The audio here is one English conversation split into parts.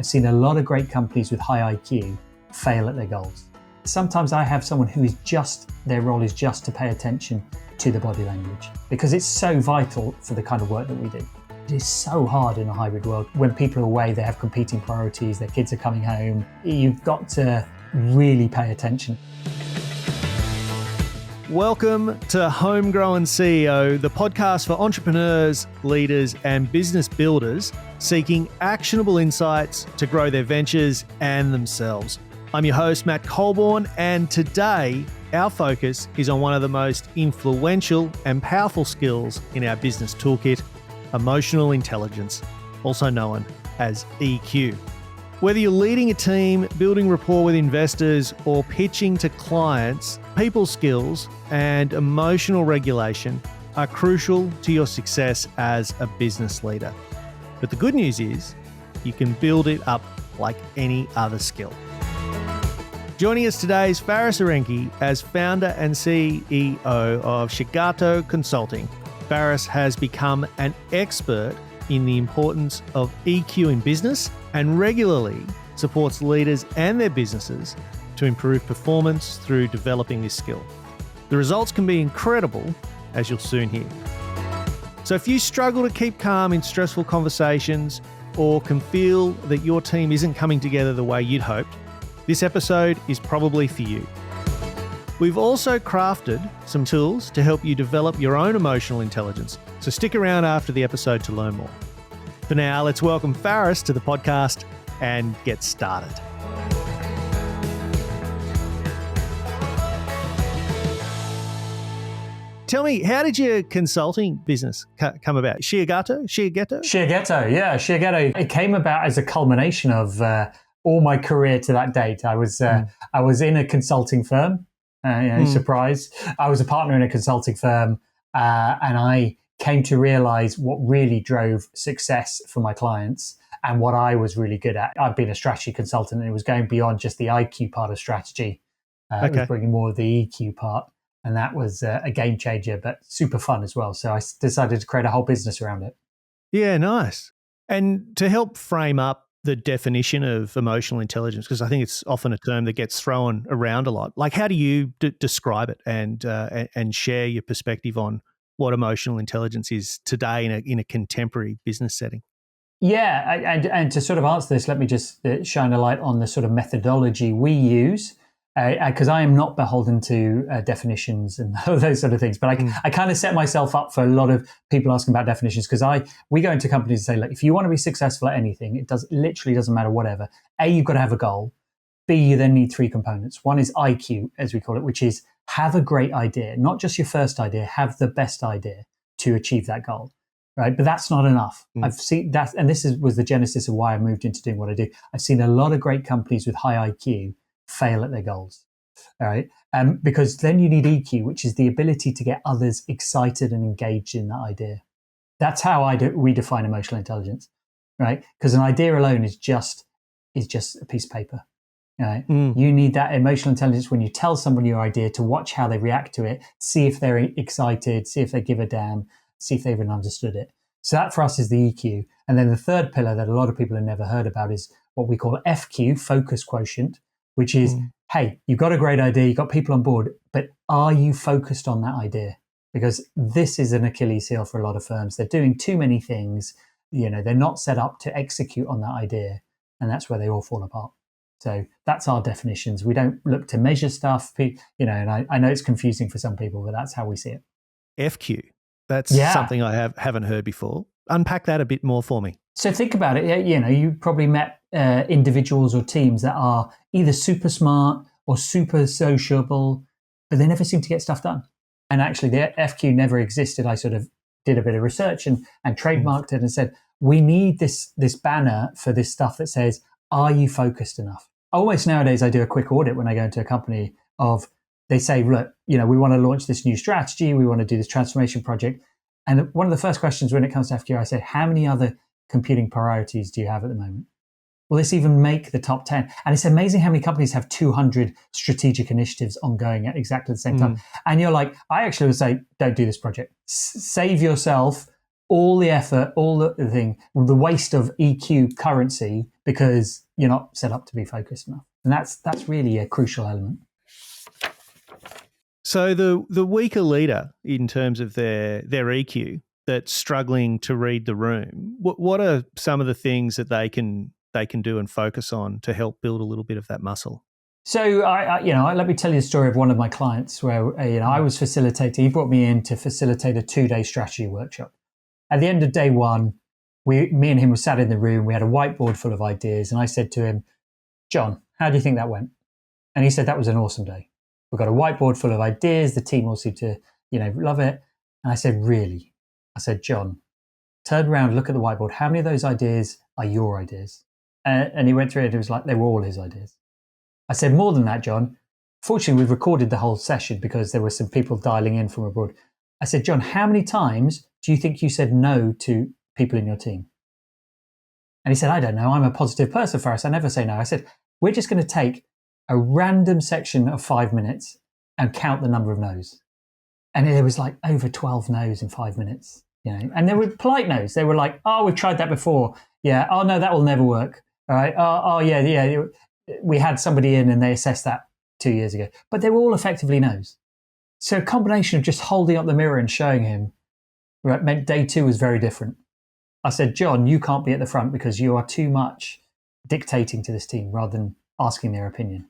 I've seen a lot of great companies with high IQ fail at their goals. Sometimes I have someone who is their role is just to pay attention to the body language because it's so vital for the kind of work that we do. It is so hard in a hybrid world. When people are away, they have competing priorities, their kids are coming home. You've got to really pay attention. Welcome to Homegrown CEO, the podcast for entrepreneurs, leaders, and business builders seeking actionable insights to grow their ventures and themselves. I'm your host, Matt Colborn, and today our focus is on one of the most influential and powerful skills in our business toolkit, emotional intelligence, also known as EQ. Whether you're leading a team, building rapport with investors, or pitching to clients, people skills and emotional regulation are crucial to your success as a business leader. But the good news is you can build it up like any other skill. Joining us today is Faris Aranki as founder and CEO of Shiageto Consulting. Farris has become an expert in the importance of EQ in business and regularly supports leaders and their businesses to improve performance through developing this skill. The results can be incredible, as you'll soon hear. So if you struggle to keep calm in stressful conversations or can feel that your team isn't coming together the way you'd hoped, this episode is probably for you. We've also crafted some tools to help you develop your own emotional intelligence, so stick around after the episode to learn more. For now, let's welcome Farris to the podcast and get started. Tell me, how did your consulting business come about? Shiageto? Shiageto, yeah, Shiageto. It came about as a culmination of all my career to that date. I was in a consulting firm. Surprise. I was a partner in a consulting firm and I came to realize what really drove success for my clients and what I was really good at. I've been a strategy consultant and it was going beyond just the IQ part of strategy. It was bringing more of the EQ part. And that was a game changer, but super fun as well. So I decided to create a whole business around it. Yeah, nice. And to help frame up the definition of emotional intelligence, because I think it's often a term that gets thrown around a lot. Like, how do you describe it and share your perspective on what emotional intelligence is today in a contemporary business setting? Yeah, and to sort of answer this, let me just shine a light on the sort of methodology we use, because I am not beholden to definitions and those sort of things. But I kind of set myself up for a lot of people asking about definitions because we go into companies and say, look, if you want to be successful at anything, it literally doesn't matter whatever. A, you've got to have a goal. B, you then need three components. One is IQ, as we call it, which is have a great idea, not just your first idea, have the best idea to achieve that goal. Right. But that's not enough. I've seen that. And this was the genesis of why I moved into doing what I do. I've seen a lot of great companies with high IQ fail at their goals. All right. Because then you need EQ, which is the ability to get others excited and engaged in that idea. That's how we define emotional intelligence. Right. Because an idea alone is just a piece of paper. Right? You need that emotional intelligence when you tell someone your idea to watch how they react to it, see if they're excited, see if they give a damn, see if they even understood it. So that for us is the EQ. And then the third pillar that a lot of people have never heard about is what we call FQ, focus quotient, which is, hey, you've got a great idea, you've got people on board, but are you focused on that idea? Because this is an Achilles heel for a lot of firms. They're doing too many things. They're not set up to execute on that idea. And that's where they all fall apart. So that's our definitions. We don't look to measure stuff, and I know it's confusing for some people, but that's how we see it. FQ. That's something I haven't heard before. Unpack that a bit more for me. So think about it. You probably met individuals or teams that are either super smart or super sociable, but they never seem to get stuff done. And actually, the FQ never existed. I sort of did a bit of research and trademarked it and said, we need this banner for this stuff that says, are you focused enough? Almost nowadays, I do a quick audit when I go into a company they say, look, we want to launch this new strategy. We want to do this transformation project. And one of the first questions when it comes to FQ, I say, how many other competing priorities do you have at the moment? Will this even make the top 10? And it's amazing how many companies have 200 strategic initiatives ongoing at exactly the same time. And you're like, I actually would say, don't do this project. Save yourself all the effort, all the thing, the waste of EQ currency because you're not set up to be focused enough. And that's really a crucial element. So the weaker leader in terms of their EQ that's struggling to read the room, what are some of the things that they can do and focus on to help build a little bit of that muscle? So let me tell you a story of one of my clients where I was facilitating. He brought me in to facilitate a 2-day strategy workshop. At the end of day one, me and him were sat in the room. We had a whiteboard full of ideas, and I said to him, "John, how do you think that went?" And he said, "That was an awesome day. We've got a whiteboard full of ideas. The team all seemed to, love it." And I said, "Really?" I said, "John, turn around, look at the whiteboard. How many of those ideas are your ideas?" And he went through it. It was like they were all his ideas. I said, "More than that, John. Fortunately, we've recorded the whole session because there were some people dialing in from abroad." I said, "John, how many times do you think you said no to people in your team?" And he said, "I don't know. I'm a positive person, Farris. I never say no." I said, "We're just going to take a random section of 5 minutes and count the number of no's." And there was like over 12 no's in 5 minutes, and they were polite no's. They were like, "Oh, we've tried that before. Yeah. Oh, no, that will never work. All right. Oh, yeah. We had somebody in and they assessed that 2 years ago." But they were all effectively no's. So a combination of just holding up the mirror and showing him meant day 2 was very different. I said, "John, you can't be at the front because you are too much dictating to this team rather than asking their opinion."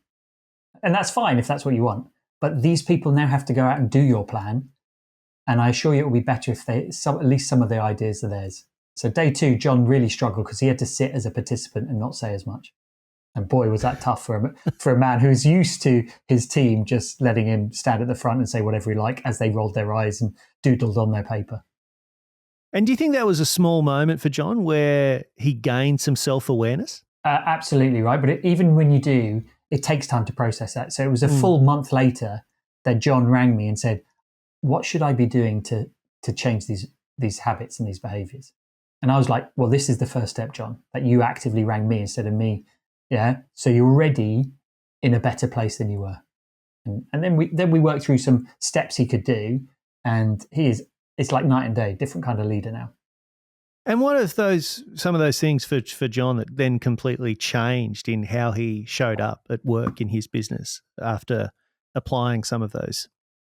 And that's fine if that's what you want. But these people now have to go out and do your plan. And I assure you it will be better if at least some of their ideas are theirs. So day 2, John really struggled because he had to sit as a participant and not say as much. And boy, was that tough for a man who's used to his team just letting him stand at the front and say whatever he liked as they rolled their eyes and doodled on their paper. And do you think that was a small moment for John where he gained some self-awareness? Absolutely right. But even when you do, it takes time to process that. So it was a full month later that John rang me and said, "What should I be doing to change these habits and these behaviors?" And I was like, "Well, this is the first step, John, that you actively rang me instead of me. Yeah. So you're already in a better place than you were." And then we worked through some steps he could do. And it's like night and day, different kind of leader now. And what are some of those things for John that then completely changed in how he showed up at work in his business after applying some of those?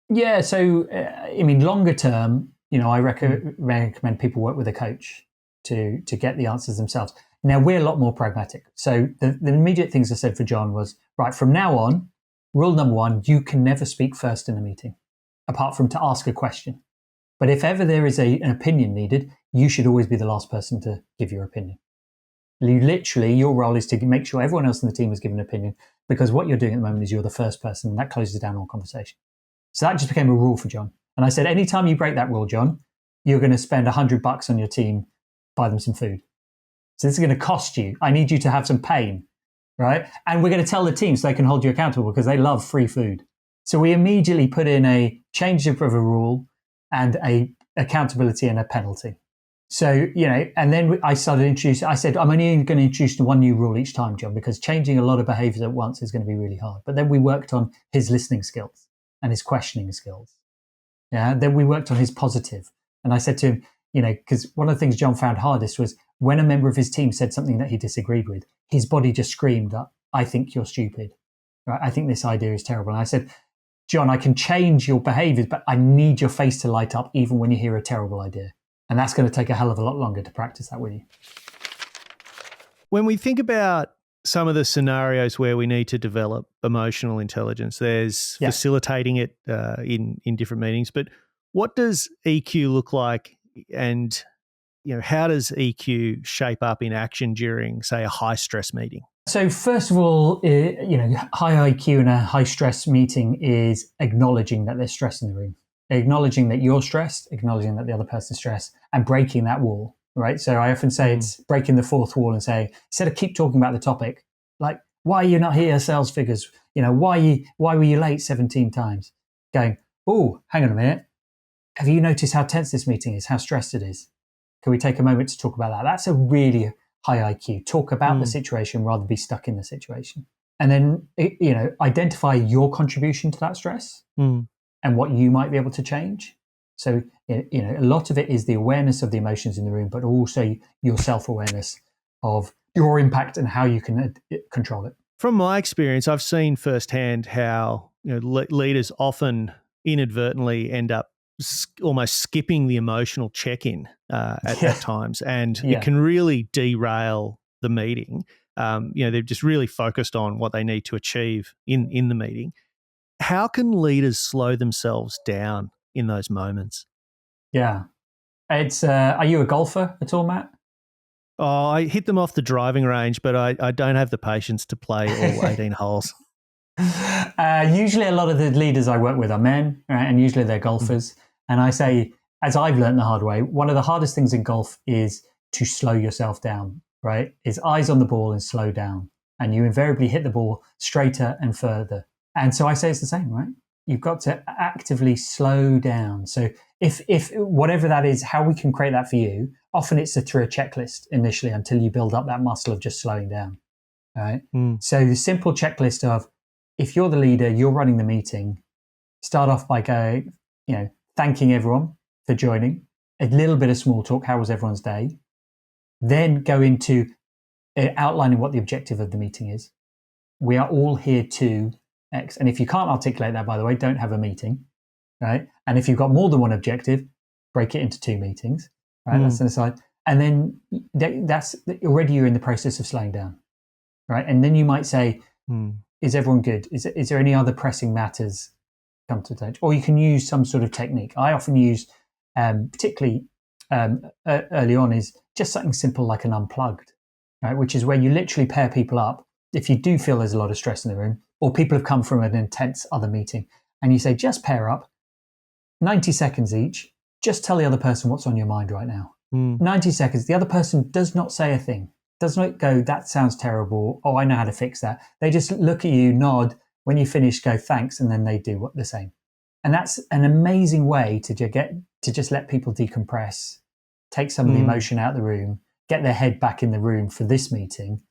Yeah. So, longer term, I recommend people work with a coach to get the answers themselves. Now, we're a lot more pragmatic. So the immediate things I said for John was, right, from now on, rule number 1, you can never speak first in a meeting, apart from to ask a question. But if ever there is an opinion needed, you should always be the last person to give your opinion. Your role is to make sure everyone else in the team has given an opinion, because what you're doing at the moment is you're the first person, and that closes down all conversation. So that just became a rule for John. And I said, anytime you break that rule, John, you're going to spend $100 on your team, buy them some food. So this is going to cost you. I need you to have some pain, right? And we're going to tell the team so they can hold you accountable because they love free food. So we immediately put in a change of a rule and a accountability and a penalty. So, and then I said, I'm only going to introduce one new rule each time, John, because changing a lot of behaviors at once is going to be really hard. But then we worked on his listening skills and his questioning skills. Yeah. Then we worked on his positive. And I said to him, because one of the things John found hardest was when a member of his team said something that he disagreed with, his body just screamed, "I think you're stupid. Right? I think this idea is terrible." And I said, "John, I can change your behaviors, but I need your face to light up even when you hear a terrible idea." And that's going to take a hell of a lot longer to practice that with you. When we think about some of the scenarios where we need to develop emotional intelligence, there's facilitating it in different meetings. But what does EQ look like, and how does EQ shape up in action during, say, a high stress meeting? So first of all, high IQ in a high stress meeting is acknowledging that there's stress in the room, acknowledging that you're stressed, acknowledging that the other person's stressed, and breaking that wall, right? So I often say it's breaking the fourth wall and say, instead of keep talking about the topic, like, why are you not here, sales figures? Why were you late 17 times? Going, oh, hang on a minute. Have you noticed how tense this meeting is, how stressed it is? Can we take a moment to talk about that? That's a really high IQ. Talk about the situation rather than be stuck in the situation. And then, identify your contribution to that stress and what you might be able to change. So, a lot of it is the awareness of the emotions in the room, but also your self-awareness of your impact and how you can control it. From my experience, I've seen firsthand how leaders often inadvertently end up almost skipping the emotional check-in at times, and it can really derail the meeting. They're just really focused on what they need to achieve in the meeting. How can leaders slow themselves down in those moments? Yeah. It's are you a golfer at all, Matt? Oh, I hit them off the driving range, but I don't have the patience to play all 18 holes. Usually a lot of the leaders I work with are men, right? And usually they're golfers. And I say, as I've learned the hard way, one of the hardest things in golf is to slow yourself down, right? Is eyes on the ball and slow down. And you invariably hit the ball straighter and further. And so I say it's the same, right? You've got to actively slow down. So if whatever that is, how we can create that for you, often it's through a checklist initially until you build up that muscle of just slowing down, right? So the simple checklist of, if you're the leader, you're running the meeting, start off by going, thanking everyone for joining, a little bit of small talk, how was everyone's day? Then go into outlining what the objective of the meeting is. We are all here to X. And if you can't articulate that, by the way, don't have a meeting, right? And if you've got more than one objective, break it into 2 meetings, right? That's an aside. And then that's already you're in the process of slowing down, right? And then you might say, is everyone good? Is there any other pressing matters come to attention? Or you can use some sort of technique. I often use, particularly early on, is just something simple like an unplugged, right? Which is where you literally pair people up. If you do feel there's a lot of stress in the room, or people have come from an intense other meeting, and you say, just pair up, 90 seconds each, just tell the other person what's on your mind right now. 90 seconds. The other person does not say a thing. Does not go, that sounds terrible. Oh, I know how to fix that. They just look at you, nod. When you finish, go thanks, and then they do the same. And that's an amazing way to just let people decompress, take some of the emotion out of the room, get their head back in the room for this meeting.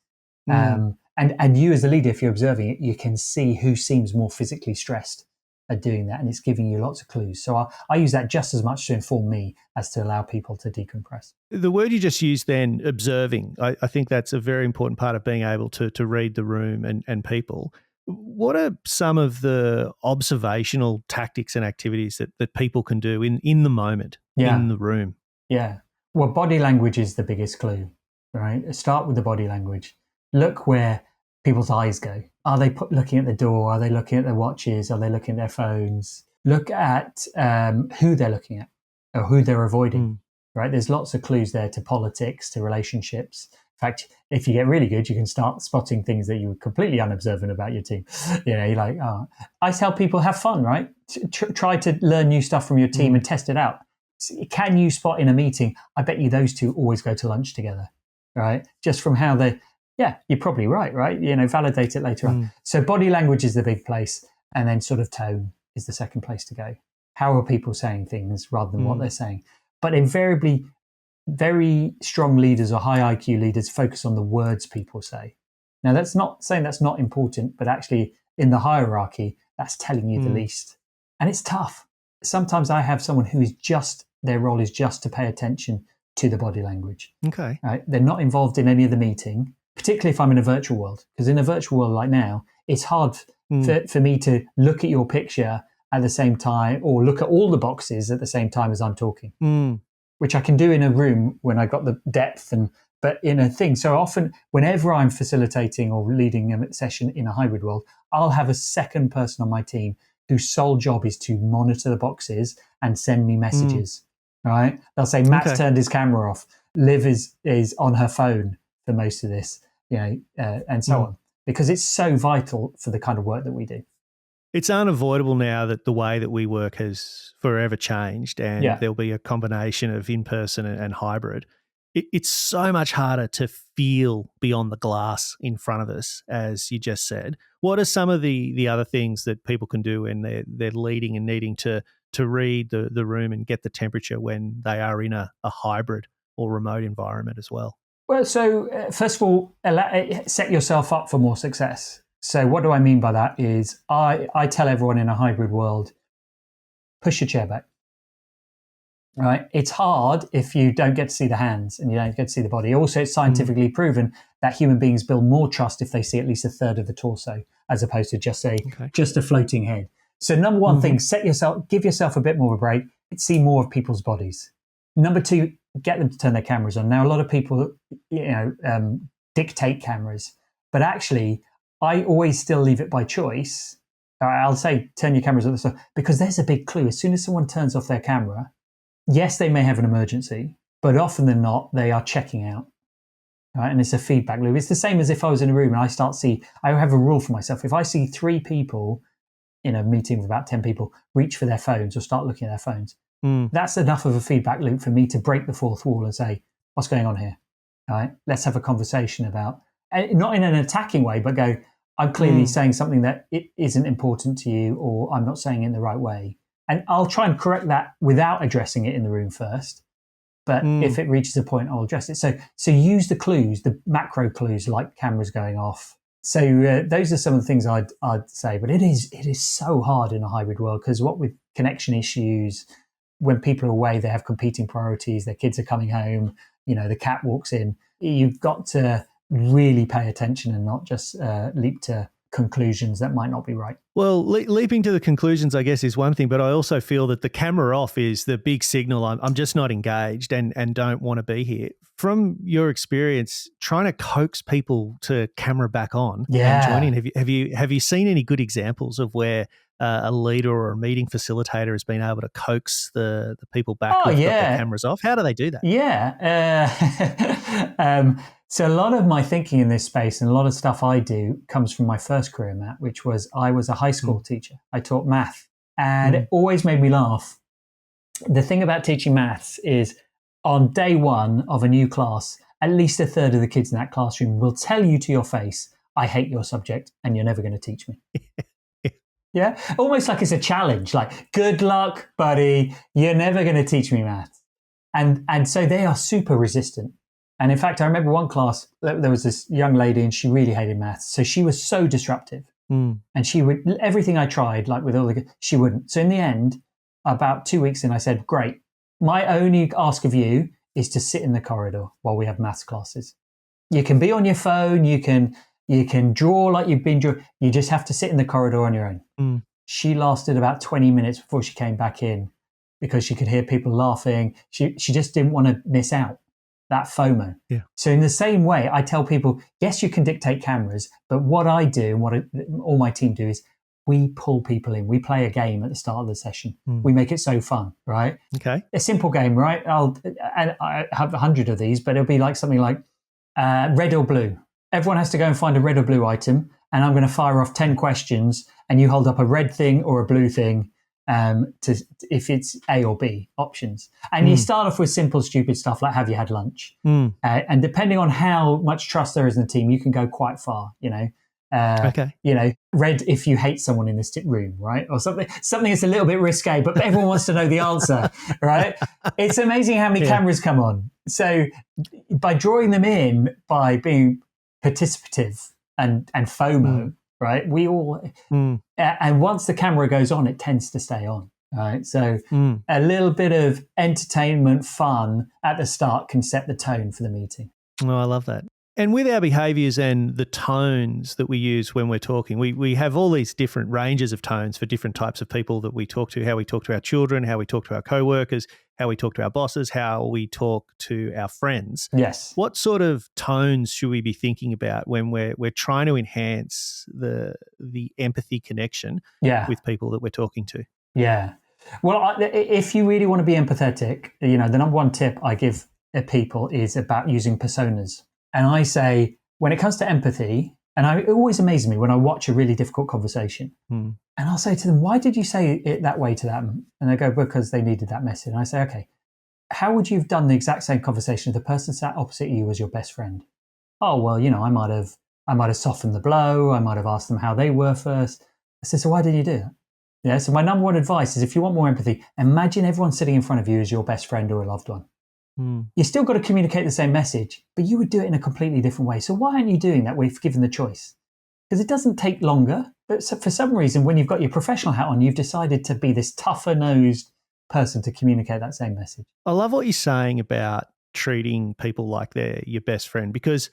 And you as the leader, if you're observing it, you can see who seems more physically stressed at doing that, and it's giving you lots of clues. So I use that just as much to inform me as to allow people to decompress. The word you just used then, observing, I think that's a very important part of being able to read the room and people. What are some of the observational tactics and activities that people can do in the moment, in the room? Yeah. Well, body language is the biggest clue, right? Start with the body language. Look where people's eyes go. Are they looking at the door? Are they looking at their watches? Are they looking at their phones? Look at who they're looking at or who they're avoiding, right? There's lots of clues there to politics, to relationships. In fact, if you get really good, you can start spotting things that you were completely unobservant about your team. You're like, I tell people, have fun, right? Try to learn new stuff from your team and test it out. Can you spot in a meeting? I bet you those two always go to lunch together, right? Just from how you're probably right? Validate it later on. So body language is the big place, and then sort of tone is the second place to go. How are people saying things rather than what they're saying? But invariably, very strong leaders or high IQ leaders focus on the words people say. Now, that's not saying that's not important, but actually in the hierarchy, that's telling you the least. And it's tough. Sometimes I have someone who is their role is just to pay attention to the body language. Okay. Right? They're not involved in any of the meeting, particularly if I'm in a virtual world. Because in a virtual world like now, it's hard for me to look at your picture at the same time or look at all the boxes at the same time as I'm talking. Which I can do in a room when I got the depth but in a thing. So often, whenever I'm facilitating or leading a session in a hybrid world, I'll have a second person on my team whose sole job is to monitor the boxes and send me messages, right? They'll say, Matt's turned his camera off. Liv is on her phone for most of this, and so on, because it's so vital for the kind of work that we do. It's unavoidable now that the way that we work has forever changed, and there'll be a combination of in-person and hybrid. It's so much harder to feel beyond the glass in front of us, as you just said. What are some of the other things that people can do when they're leading and needing to read the room and get the temperature when they are in a hybrid or remote environment as well? Well, so first of all, set yourself up for more success. So what do I mean by that is I tell everyone in a hybrid world, push your chair back. right? It's hard if you don't get to see the hands and you don't get to see the body. Also, it's scientifically proven that human beings build more trust if they see at least a third of the torso, as opposed to just a floating head. So number one thing, give yourself a bit more of a break, see more of people's bodies. Number two, get them to turn their cameras on. Now, a lot of people, dictate cameras, but actually, I always still leave it by choice. I'll say, turn your cameras on, because there's a big clue. As soon as someone turns off their camera, yes, they may have an emergency, but often than not, they are checking out. Right? And it's a feedback loop. It's the same as if I was in a room and I have a rule for myself. If I see 3 people in a meeting with about 10 people reach for their phones or start looking at their phones, that's enough of a feedback loop for me to break the fourth wall and say, what's going on here? All right, let's have a conversation about, not in an attacking way, but go, I'm clearly saying something that it isn't important to you, or I'm not saying it in the right way. And I'll try and correct that without addressing it in the room first. But if it reaches a point, I'll address it. So use the clues, the macro clues, like cameras going off. So those are some of the things I'd say. But it is so hard in a hybrid world, because what with connection issues, when people are away, they have competing priorities. Their kids are coming home. The cat walks in. You've got to really pay attention and not just leap to conclusions that might not be right. Well, leaping to the conclusions, I guess, is one thing, but I also feel that the camera off is the big signal. I'm just not engaged and don't want to be here. From your experience, trying to coax people to camera back on and join in, have you seen any good examples of where a leader or a meeting facilitator has been able to coax the people back who've got their cameras off? How do they do that? So a lot of my thinking in this space and a lot of stuff I do comes from my first career, Matt, which was I was a high school teacher. I taught math, and it always made me laugh. The thing about teaching maths is on day one of a new class, at least a third of the kids in that classroom will tell you to your face, I hate your subject and you're never going to teach me. Yeah, almost like it's a challenge, like, good luck, buddy, you're never going to teach me maths. And so they are super resistant. And in fact, I remember one class, there was this young lady and she really hated maths. So she was so disruptive. And she would, everything I tried, like with all the, she wouldn't. So in the end, about 2 weeks in, I said, great, my only ask of you is to sit in the corridor while we have maths classes. You can be on your phone, you can draw like you've been drawing. You just have to sit in the corridor on your own. She lasted about 20 minutes before she came back in, because she could hear people laughing. She just didn't want to miss out. That FOMO. Yeah. So in the same way, I tell people, yes, you can dictate cameras, but what I do and what all my team do is we pull people in. We play a game at the start of the session. We make it so fun, right? Okay. A simple game, right? I have 100 of these, but it'll be like something like red or blue. Everyone has to go and find a red or blue item, and I'm going to fire off 10 questions, and you hold up a red thing or a blue thing, if it's A or B options. And you start off with simple, stupid stuff like, have you had lunch? And depending on how much trust there is in the team, you can go quite far, red if you hate someone in this room, right? Or something that's a little bit risque, but everyone wants to know the answer, right? It's amazing how many cameras come on. So by drawing them in, by being participative and FOMO, right? We all, and once the camera goes on, it tends to stay on, right? So a little bit of entertainment, fun at the start can set the tone for the meeting. Oh, I love that. And with our behaviours and the tones that we use when we're talking, we have all these different ranges of tones for different types of people that we talk to, how we talk to our children, how we talk to our co-workers, how we talk to our bosses, how we talk to our friends. Yes. What sort of tones should we be thinking about when we're trying to enhance the empathy connection with people that we're talking to? Yeah. Well, if you really want to be empathetic, the number one tip I give people is about using personas. And I say, when it comes to empathy, and it always amazes me when I watch a really difficult conversation, and I'll say to them, why did you say it that way to them? And they go, because they needed that message. And I say, okay, how would you have done the exact same conversation if the person sat opposite you was your best friend? Oh, well, I might have softened the blow. I might have asked them how they were first. I said, so why did you do that? Yeah. So my number one advice is, if you want more empathy, imagine everyone sitting in front of you as your best friend or a loved one. You still got to communicate the same message, but you would do it in a completely different way. So why aren't you doing that when you've given the choice? Because it doesn't take longer. But for some reason, when you've got your professional hat on, you've decided to be this tougher-nosed person to communicate that same message. I love what you're saying about treating people like they're your best friend, because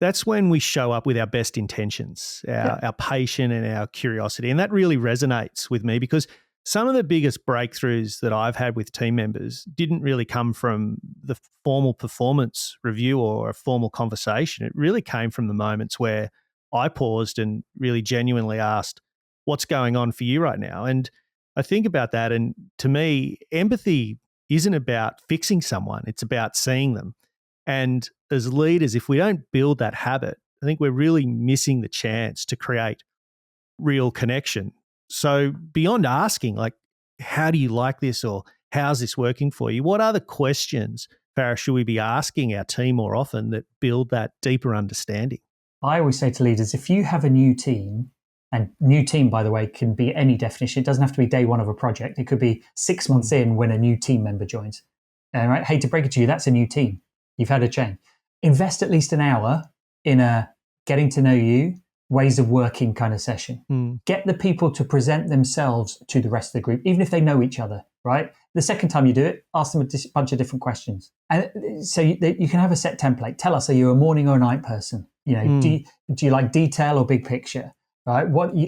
that's when we show up with our best intentions, our passion and our curiosity. And that really resonates with me, because some of the biggest breakthroughs that I've had with team members didn't really come from the formal performance review or a formal conversation. It really came from the moments where I paused and really genuinely asked, what's going on for you right now? And I think about that. And to me, empathy isn't about fixing someone. It's about seeing them. And as leaders, if we don't build that habit, I think we're really missing the chance to create real connection. So beyond asking, like, how do you like this, or how's this working for you? What other questions, Farris, should we be asking our team more often that build that deeper understanding? I always say to leaders, if you have a new team, and new team, by the way, can be any definition. It doesn't have to be day one of a project. It could be 6 months in when a new team member joins. And I hate to break it to you, that's a new team. You've had a change. Invest at least an hour in a getting to know you, ways of working kind of session. Get the people to present themselves to the rest of the group, even if they know each other, right? The second time you do it, ask them a bunch of different questions. And so you can have a set template. Tell us, are you a morning or a night person? You know, do you like detail or big picture? Right?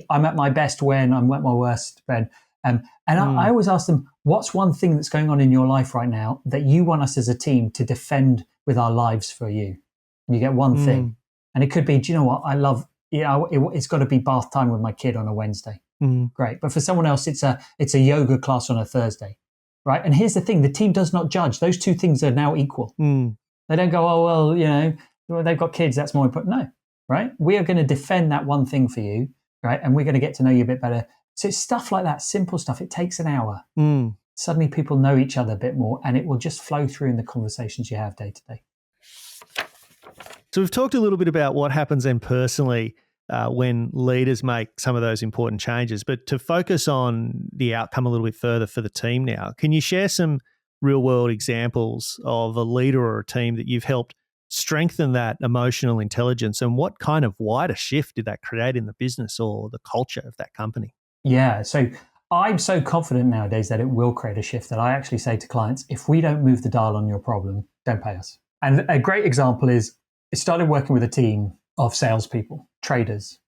I'm at my best when, I'm at my worst when. I always ask them, what's one thing that's going on in your life right now that you want us as a team to defend with our lives for you? And you get one thing. And it could be, do you know what? I love, it's got to be bath time with my kid on a Wednesday. Great. But for someone else, it's a yoga class on a Thursday. Right? And here's the thing, the team does not judge. Those two things are now equal. They don't go, oh, well, you know, they've got kids, that's more important. No. Right? We are going to defend that one thing for you, right? And we're going to get to know you a bit better. So it's stuff like that, simple stuff. It takes an hour. Suddenly people know each other a bit more, and it will just flow through in the conversations you have day to day. So we've talked a little bit about what happens then personally when leaders make some of those important changes, but to focus on the outcome a little bit further for the team now, can you share some real world examples of a leader or a team that you've helped strengthen that emotional intelligence, and what kind of wider shift did that create in the business or the culture of that company? Yeah, so I'm so confident nowadays that it will create a shift that I actually say to clients, if we don't move the dial on your problem, don't pay us. And a great example is, I started working with a team of salespeople, traders,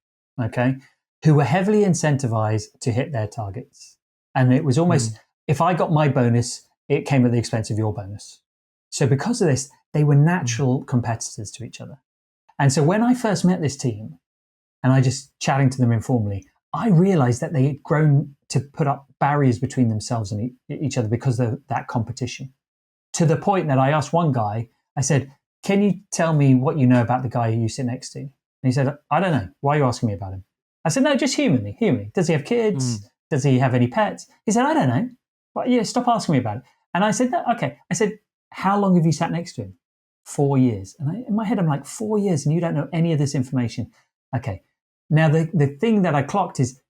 okay, who were heavily incentivized to hit their targets. And it was almost, if I got my bonus, it came at the expense of your bonus. So because of this, they were natural competitors to each other. And so when I first met this team, and I just chatting to them informally, I realized that they had grown to put up barriers between themselves and each other because of that competition. To the point that I asked one guy, I said, can you tell me what you know about the guy who you sit next to? And he said, I don't know. Why are you asking me about him? I said, no, just humanly. Does he have kids? Does he have any pets? He said, I don't know. Well, yeah, stop asking me about it. And I said, no, okay. I said, how long have you sat next to him? 4 years. And in my head, I'm like, 4 years and you don't know any of this information. Okay. Now, the thing that I clocked is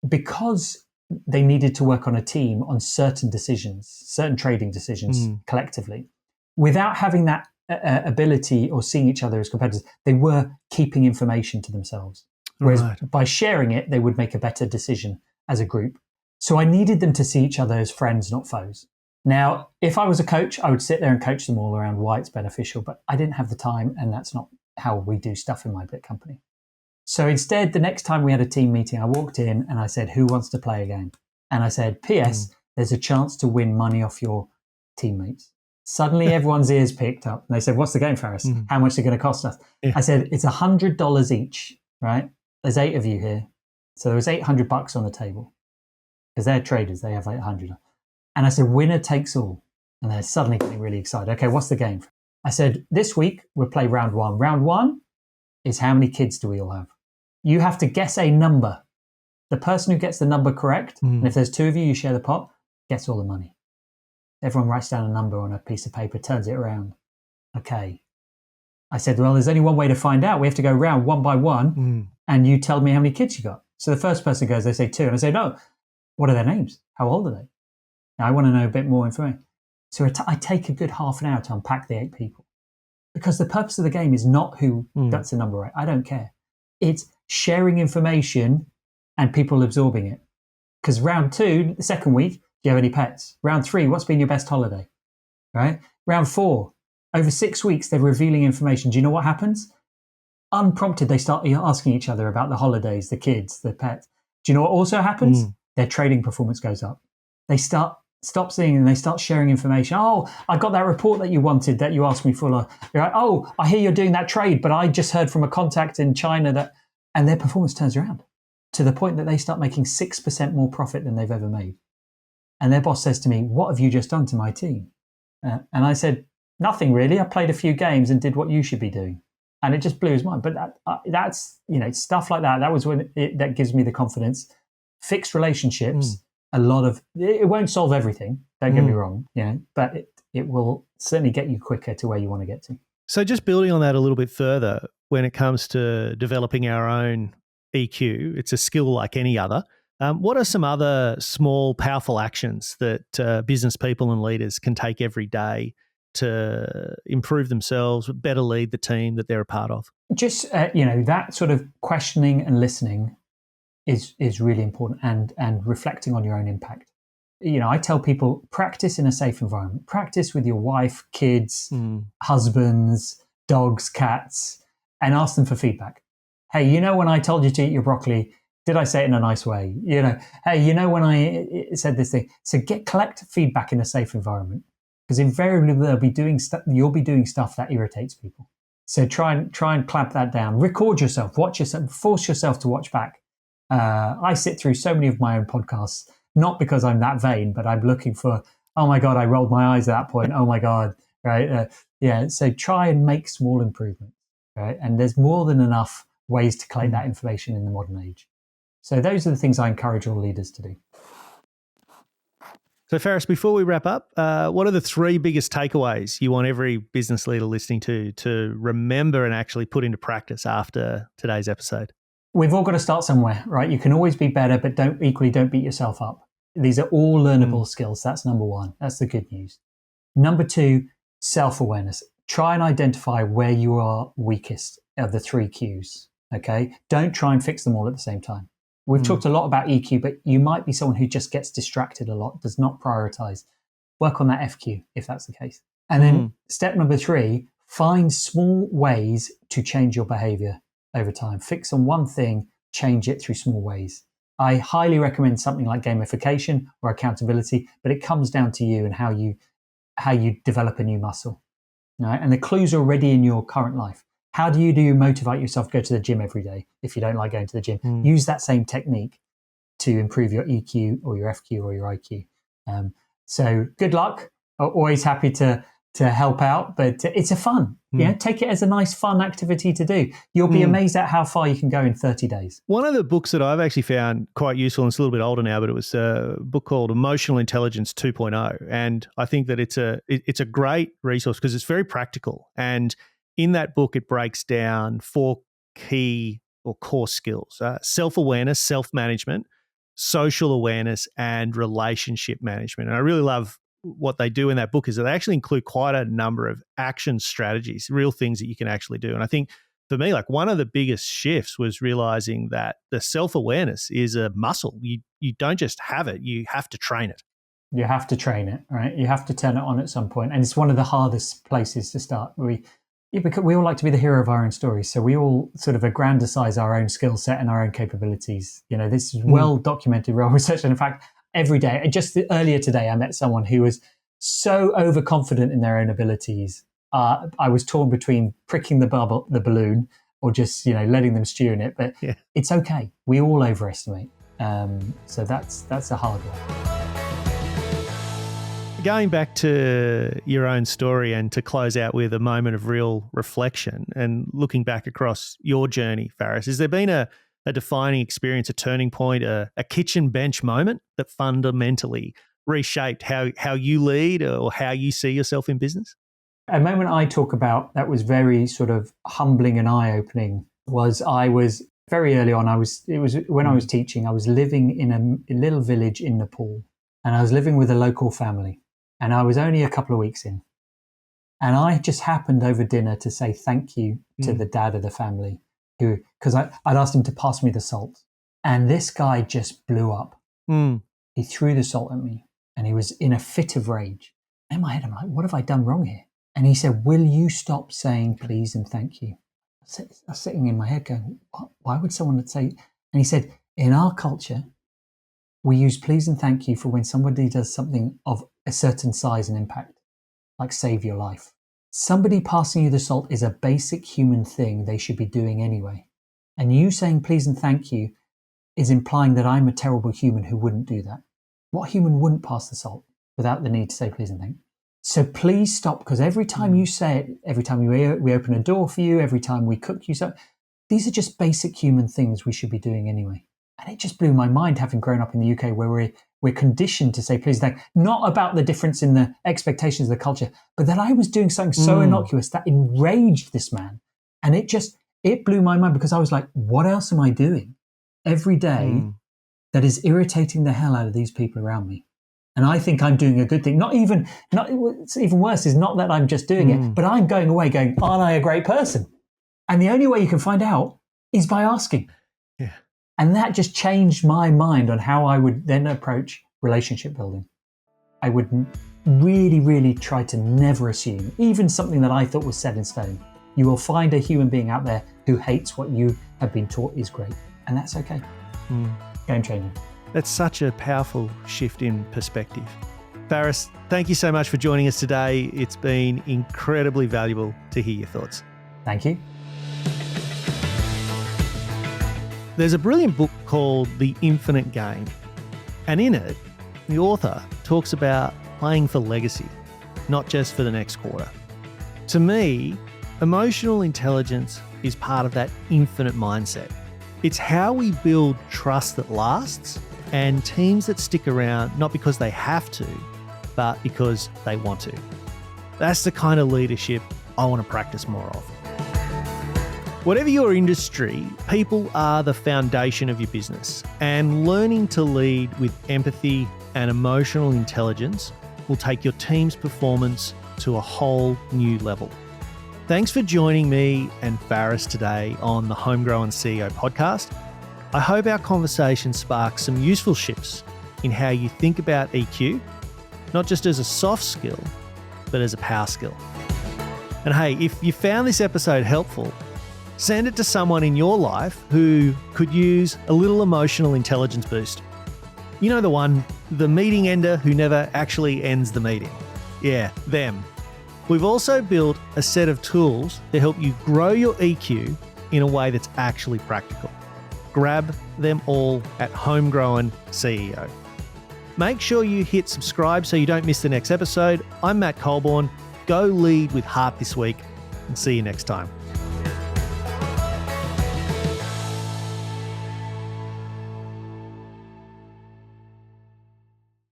because they needed to work on a team on certain decisions, certain trading decisions collectively, without having that ability or seeing each other as competitors, they were keeping information to themselves. Whereas by sharing it, they would make a better decision as a group. So I needed them to see each other as friends, not foes. Now, if I was a coach, I would sit there and coach them all around why it's beneficial, but I didn't have the time, and that's not how we do stuff in my bit company. So instead, the next time we had a team meeting, I walked in and I said, who wants to play a game? And I said, P.S., there's a chance to win money off your teammates. Suddenly, everyone's ears picked up. And they said, what's the game, Farris? How much is it going to cost us? Yeah. I said, it's $100 each, right? There's 8 of you here. So there was $800 on the table. Because they're traders, they have 800. And I said, winner takes all. And they're suddenly getting really excited. Okay, what's the game? I said, this week, we'll play round 1. Round 1 is how many kids do we all have? You have to guess a number. The person who gets the number correct, and if there's 2 of you, you share the pot, gets all the money. Everyone writes down a number on a piece of paper, turns it around. Okay. I said, well, there's only one way to find out. We have to go round one by one, and you tell me how many kids you got. So the first person goes, they say 2. And I say, no, what are their names? How old are they? Now, I want to know a bit more information. So I take a good half an hour to unpack the 8 people. Because the purpose of the game is not who gets the number right. I don't care. It's sharing information and people absorbing it. Because round 2, the second week, Do you have any pets? Round 3, what's been your best holiday? Right? Round 4, over 6 weeks, they're revealing information. Do you know what happens? Unprompted, they start asking each other about the holidays, the kids, the pets. Do you know what also happens? Their trading performance goes up. They stop seeing and they start sharing information. Oh, I got that report that you wanted, that you asked me for. You're like, oh, I hear you're doing that trade, but I just heard from a contact in China that, and their performance turns around to the point that they start making 6% more profit than they've ever made. And their boss says to me, what have you just done to my team? And I said, nothing really. I played a few games and did what you should be doing. And it just blew his mind. But that's, stuff like that. That was when that gives me the confidence. Fixed relationships, a lot of, it won't solve everything. Don't get me wrong. But it will certainly get you quicker to where you want to get to. So just building on that a little bit further, when it comes to developing our own EQ, it's a skill like any other. What are some other small, powerful actions that business people and leaders can take every day to improve themselves, better lead the team that they're a part of? Just, that sort of questioning and listening is really important, and reflecting on your own impact. I tell people, practice in a safe environment. Practice with your wife, kids, husbands, dogs, cats, and ask them for feedback. Hey, when I told you to eat your broccoli, did I say it in a nice way? Hey, when I said this thing? So collect feedback in a safe environment. Because invariably you'll be doing stuff that irritates people. So try and clamp that down. Record yourself, watch yourself, force yourself to watch back. I sit through so many of my own podcasts, not because I'm that vain, but I'm looking for, oh my God, I rolled my eyes at that point. Oh my God, right? So try and make small improvements, right? And there's more than enough ways to collect that information in the modern age. So those are the things I encourage all leaders to do. So Farris, before we wrap up, what are the 3 biggest takeaways you want every business leader listening to remember and actually put into practice after today's episode? We've all got to start somewhere, right? You can always be better, but don't beat yourself up. These are all learnable skills. That's number 1. That's the good news. Number 2, self-awareness. Try and identify where you are weakest of the 3 Qs, okay? Don't try and fix them all at the same time. We've talked a lot about EQ, but you might be someone who just gets distracted a lot, does not prioritize. Work on that FQ if that's the case. And then step number 3, find small ways to change your behavior over time. Fix on one thing, change it through small ways. I highly recommend something like gamification or accountability, but it comes down to you and how you develop a new muscle. Right? And the clues are already in your current life. How do you motivate yourself to go to the gym every day if you don't like going to the gym? Use that same technique to improve your EQ or your FQ or your IQ. So good luck. Always happy to help out, but it's a fun. Take it as a nice, fun activity to do. You'll be amazed at how far you can go in 30 days. One of the books that I've actually found quite useful, and it's a little bit older now, but it was a book called Emotional Intelligence 2.0. And I think that it's a great resource because it's very practical. And in that book, it breaks down 4 key or core skills: self-awareness, self-management, social awareness, and relationship management. And I really love what they do in that book is that they actually include quite a number of action strategies, real things that you can actually do. And I think for me, like one of the biggest shifts was realizing that the self-awareness is a muscle. You don't just have it, you have to train it. You have to train it, right? You have to turn it on at some point. And it's one of the hardest places to start. Because we all like to be the hero of our own stories. So we all sort of aggrandize our own skill set and our own capabilities. This is well documented, well researched. And in fact, every day, just earlier today, I met someone who was so overconfident in their own abilities. I was torn between pricking the balloon, or just, letting them stew in it. But it's okay. We all overestimate. So that's a hard one. Going back to your own story and to close out with a moment of real reflection and looking back across your journey, Farris, has there been a defining experience, a turning point, a kitchen bench moment that fundamentally reshaped how you lead or how you see yourself in business? A moment I talk about that was very sort of humbling and eye-opening was I was very early on. It was when I was teaching. I was living in a little village in Nepal, and I was living with a local family. And I was only a couple of weeks in. And I just happened over dinner to say thank you to the dad of the family, because I'd asked him to pass me the salt. And this guy just blew up. He threw the salt at me. and he was in a fit of rage. In my head, I'm like, what have I done wrong here? And he said, will you stop saying please and thank you? I was sitting in my head going, what? Why would someone say? And he said, in our culture, we use please and thank you for when somebody does something of a certain size and impact, like save your life. Somebody passing you the salt is a basic human thing they should be doing anyway. And you saying please and thank you is implying that I'm a terrible human who wouldn't do that. What human wouldn't pass the salt without the need to say please and thank you? So please stop, because every time you say it, every time we open a door for you, every time we cook you, so these are just basic human things we should be doing anyway. And it just blew my mind, having grown up in the UK where we're conditioned to say please and thank you, not about the difference in the expectations of the culture, but that I was doing something so innocuous that enraged this man. And it blew my mind, because I was like, what else am I doing every day that is irritating the hell out of these people around me? And I think I'm doing a good thing. What's even worse is not that I'm just doing it, but I'm going away going, aren't I a great person? And the only way you can find out is by asking. Yeah. And that just changed my mind on how I would then approach relationship building. I would really, really try to never assume, even something that I thought was set in stone. You will find a human being out there who hates what you have been taught is great. And that's okay. Game changer. That's such a powerful shift in perspective. Farris, thank you so much for joining us today. It's been incredibly valuable to hear your thoughts. Thank you. There's a brilliant book called The Infinite Game. And in it, the author talks about playing for legacy, not just for the next quarter. To me, emotional intelligence is part of that infinite mindset. It's how we build trust that lasts and teams that stick around not because they have to, but because they want to. That's the kind of leadership I want to practice more of. Whatever your industry, people are the foundation of your business, and learning to lead with empathy and emotional intelligence will take your team's performance to a whole new level. Thanks for joining me and Farris today on the Homegrown CEO podcast. I hope our conversation sparks some useful shifts in how you think about EQ, not just as a soft skill, but as a power skill. And hey, if you found this episode helpful, send it to someone in your life who could use a little emotional intelligence boost. You know the one, the meeting ender who never actually ends the meeting. Yeah, them. We've also built a set of tools to help you grow your EQ in a way that's actually practical. Grab them all at Homegrown CEO. Make sure you hit subscribe so you don't miss the next episode. I'm Matt Colborn. Go lead with heart this week, and see you next time.